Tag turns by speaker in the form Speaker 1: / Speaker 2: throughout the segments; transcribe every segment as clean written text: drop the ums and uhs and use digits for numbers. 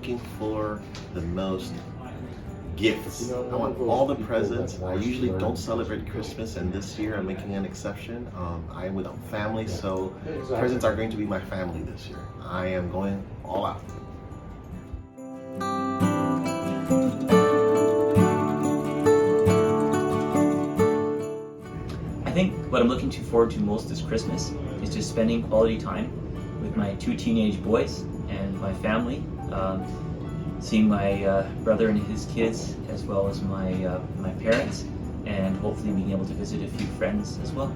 Speaker 1: looking for the most gifts. I want all the presents. I usually don't celebrate Christmas, and this year I'm making an exception. I am with a family, so presents are going to be my family this year. I am going all out.
Speaker 2: I think what I'm looking forward to most this Christmas is just spending quality time with my 2 teenage boys and my family. Seeing my brother and his kids, as well as my parents, and hopefully being able to visit a few friends as well.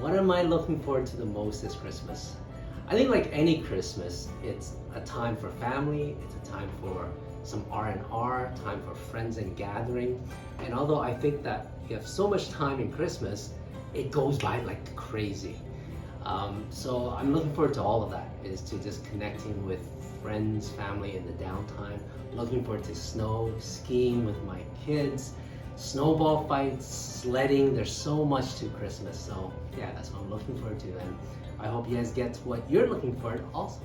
Speaker 3: What am I looking forward to the most this Christmas? I think like any Christmas, it's a time for family, it's a time for some R&R, time for friends and gathering. And although I think that you have so much time in Christmas, it goes by like crazy. So I'm looking forward to all of that, is to just connecting with friends, family in the downtime. Looking forward to snow, skiing with my kids, snowball fights, sledding. There's so much to Christmas. So yeah, that's what I'm looking forward to. And I hope you guys get what you're looking for also.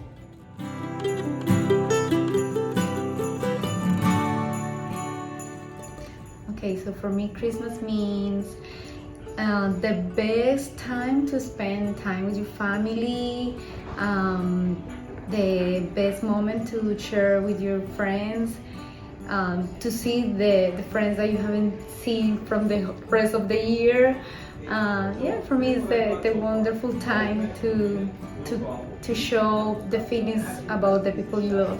Speaker 4: Okay, so for me, Christmas means the best time to spend time with your family, the best moment to share with your friends, to see the friends that you haven't seen from the rest of the year. Yeah, for me it's the wonderful time to show the feelings about the people you love.